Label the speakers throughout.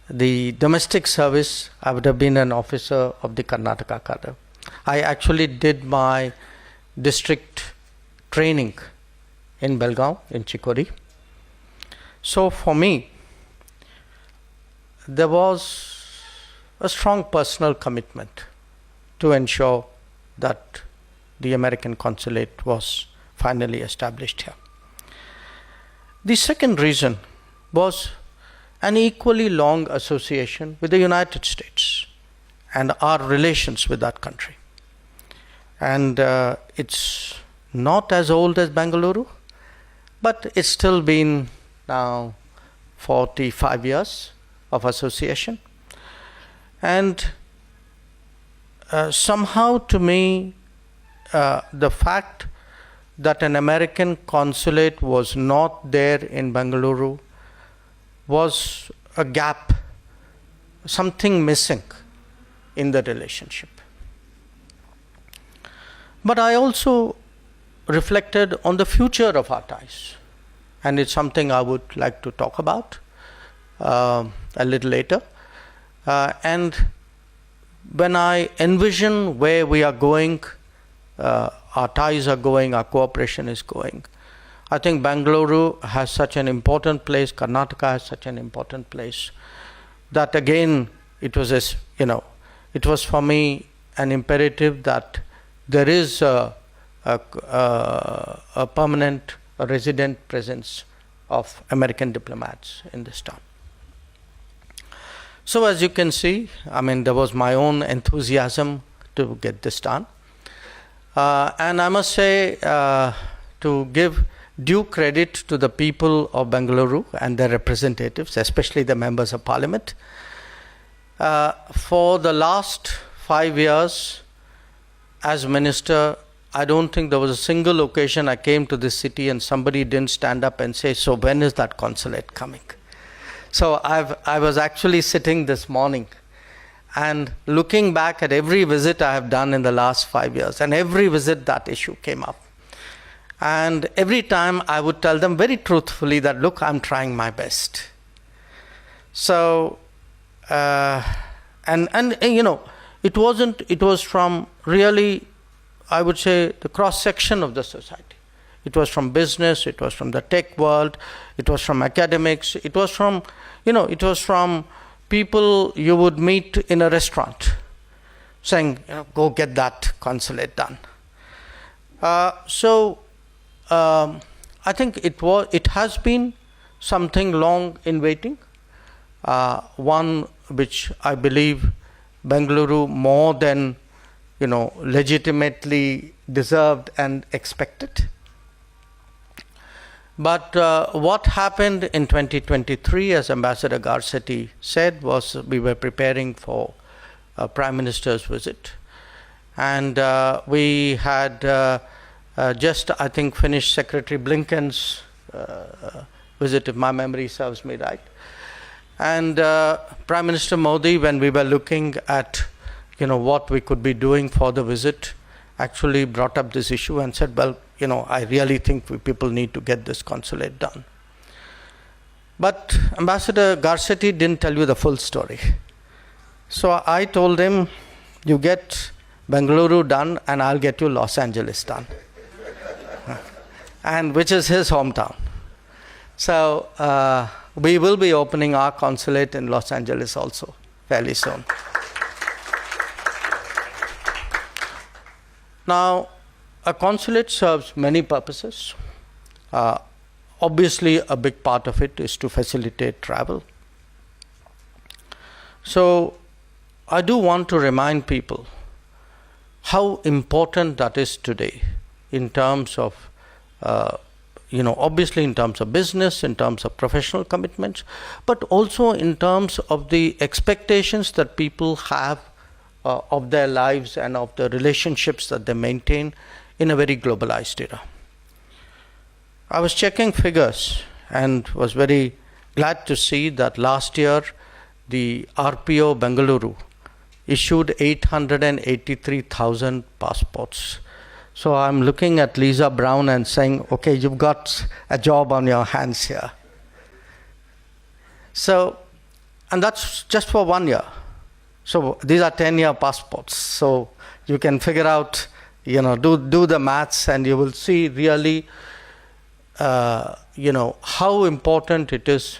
Speaker 1: the domestic service, I would have been an officer of the Karnataka cadre. I actually did my district training in Belgaum, in Chikori. So for me, there was a strong personal commitment to ensure that the American consulate was finally established here. The second reason was an equally long association with the United States and our relations with that country. And it's not as old as Bengaluru, but it's still been now 45 years of association. And somehow to me, the fact that an American consulate was not there in Bengaluru was a gap, something missing in the relationship. But I also reflected on the future of our ties, and it's something I would like to talk about a little later. And when I envision where we are going, our ties are going, our cooperation is going, I think Bengaluru has such an important place, Karnataka has such an important place, that again it was it was for me an imperative that there is a permanent, a resident presence of American diplomats in this town. So as you can see, there was my own enthusiasm to get this done. And I must say, to give due credit to the people of Bengaluru and their representatives, especially the members of parliament, for the last 5 years as minister, I don't think there was a single occasion I came to this city and somebody didn't stand up and say, so when is that consulate coming? So I was actually sitting this morning and looking back at every visit I have done in the last 5 years, and every visit that issue came up. And every time I would tell them very truthfully that, look, I'm trying my best. So, it was from really, I would say, the cross-section of the society. It was from business, it was from the tech world, it was from academics, it was from people you would meet in a restaurant saying, go get that consulate done. I think it has been something long in waiting, one which I believe Bengaluru more than legitimately deserved and expected. But what happened in 2023, as Ambassador Garcetti said, was we were preparing for a Prime Minister's visit. And we had just, I think, finished Secretary Blinken's visit, if my memory serves me right. And Prime Minister Modi, when we were looking at what we could be doing for the visit, actually brought up this issue and said, well, I really think people need to get this consulate done. But Ambassador Garcetti didn't tell you the full story. So I told him, you get Bengaluru done and I'll get you Los Angeles done. And which is his hometown. So we will be opening our consulate in Los Angeles also fairly soon. Now, a consulate serves many purposes. Obviously, a big part of it is to facilitate travel. So, I do want to remind people how important that is today in terms of, obviously in terms of business, in terms of professional commitments, but also in terms of the expectations that people have of their lives and of the relationships that they maintain in a very globalized era. I was checking figures and was very glad to see that last year the RPO Bengaluru issued 883,000 passports. So I'm looking at Lisa Brown and saying, okay, you've got a job on your hands here. So And that's just for 1 year. So these are 10-year passports. So you can figure out, do the maths, and you will see really, how important it is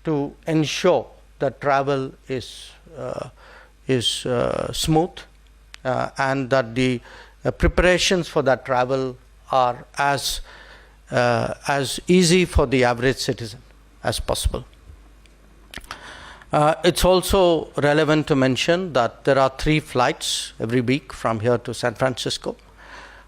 Speaker 1: to ensure that travel is smooth, and that the preparations for that travel are as easy for the average citizen as possible. It's also relevant to mention that there are 3 flights every week from here to San Francisco.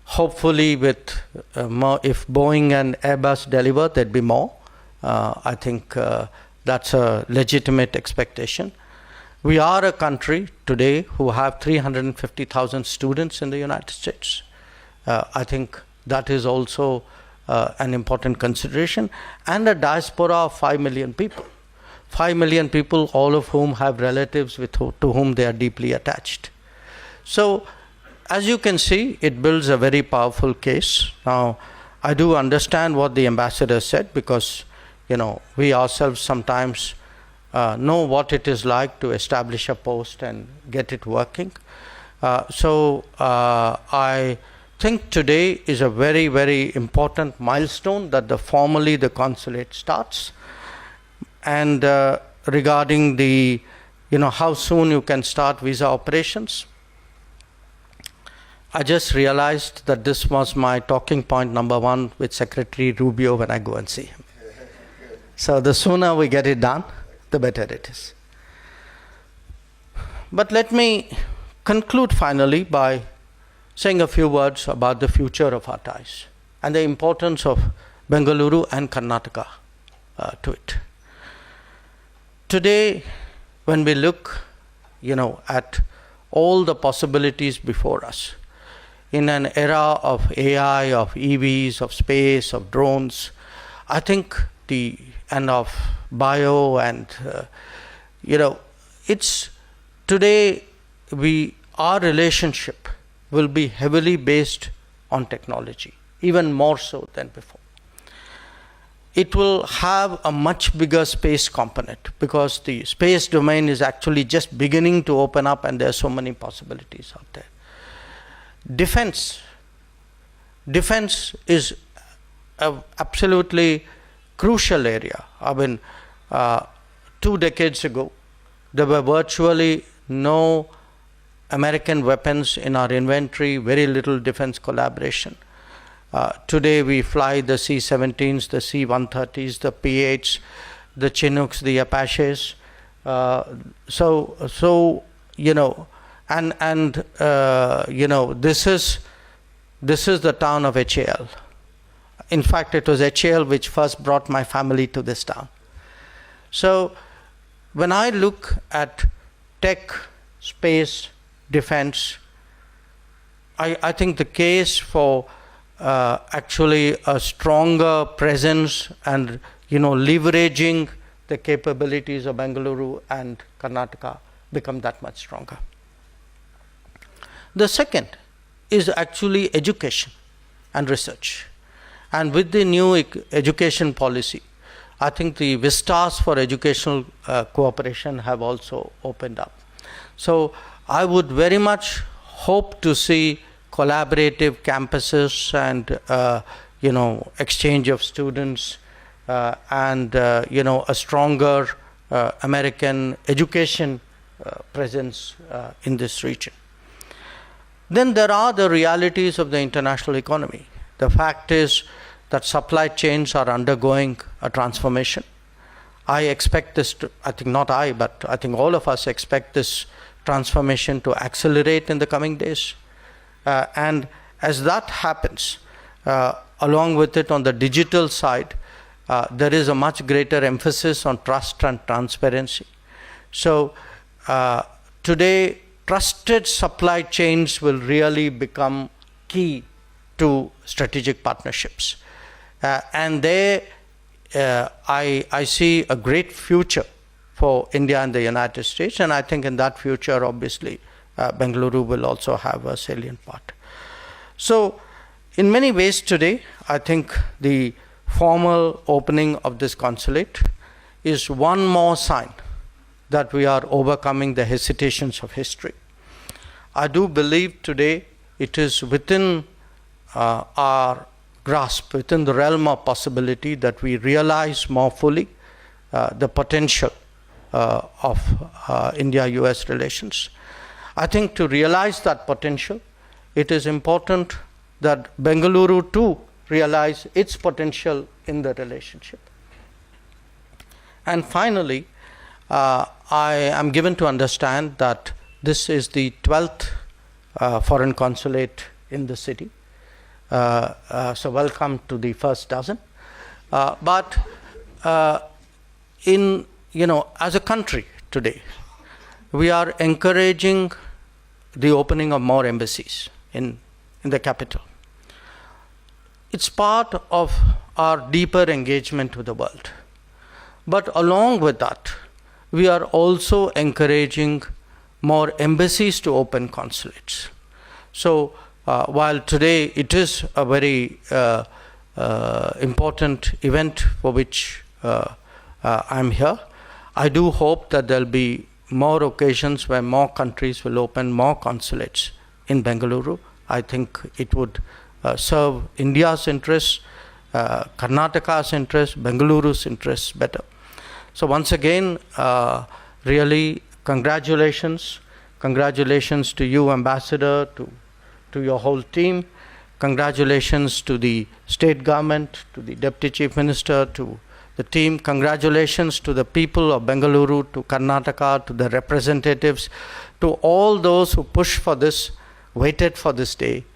Speaker 1: Hopefully, with more, if Boeing and Airbus deliver, there'd be more. I think that's a legitimate expectation. We are a country today who have 350,000 students in the United States. I think that is also an important consideration, and a diaspora of 5 million people. 5 million people, all of whom have relatives to whom they are deeply attached. So, as you can see, it builds a very powerful case. Now, I do understand what the ambassador said, because, we ourselves sometimes know what it is like to establish a post and get it working. So, I think today is a very, very important milestone that formally the consulate starts. And regarding the, how soon you can start visa operations, I just realized that this was my talking point number 1 with Secretary Rubio when I go and see him. So the sooner we get it done, the better it is. But let me conclude finally by saying a few words about the future of our ties and the importance of Bengaluru and Karnataka to it. Today, when we look, at all the possibilities before us, in an era of AI, of EVs, of space, of drones, I think and of bio, and it's today our relationship will be heavily based on technology, even more so than before. It will have a much bigger space component, because the space domain is actually just beginning to open up, and there are so many possibilities out there. Defense is an absolutely crucial area. I mean, 2 decades ago, there were virtually no American weapons in our inventory, very little defense collaboration. Today we fly the C-17s, the C-130s, the P-8s, the Chinooks, the Apaches. This is the town of HAL. In fact, it was HAL which first brought my family to this town. So when I look at tech, space, defense, I think the case for actually a stronger presence and leveraging the capabilities of Bengaluru and Karnataka become that much stronger. The second is actually education and research. And with the new education policy, I think the vistas for educational cooperation have also opened up. So I would very much hope to see collaborative campuses and exchange of students and a stronger American education presence in this region. Then there are the realities of the international economy. The fact is that supply chains are undergoing a transformation. I expect this to, I think not I, but I think all of us expect this transformation to accelerate in the coming days. And as that happens, along with it on the digital side, there is a much greater emphasis on trust and transparency. So today, trusted supply chains will really become key to strategic partnerships. And there, I see a great future for India and the United States, and I think in that future, obviously, Bengaluru will also have a salient part. So, in many ways today, I think the formal opening of this consulate is one more sign that we are overcoming the hesitations of history. I do believe today it is within our grasp, within the realm of possibility, that we realize more fully the potential of India-US relations. I think to realize that potential, it is important that Bengaluru too realize its potential in the relationship. And finally, I am given to understand that this is the 12th foreign consulate in the city. So welcome to the first dozen. But as a country today, we are encouraging the opening of more embassies in the capital. It's part of our deeper engagement with the world. But along with that, we are also encouraging more embassies to open consulates. So while today it is a very important event for which I'm here, I do hope that there'll be more occasions where more countries will open more consulates in Bengaluru. I think it would serve India's interests, Karnataka's interests, Bengaluru's interests better. So once again, really congratulations. Congratulations to you, Ambassador, to your whole team. Congratulations to the state government, to the Deputy Chief Minister, to the team. Congratulations to the people of Bengaluru, to Karnataka, to the representatives, to all those who pushed for this, waited for this day.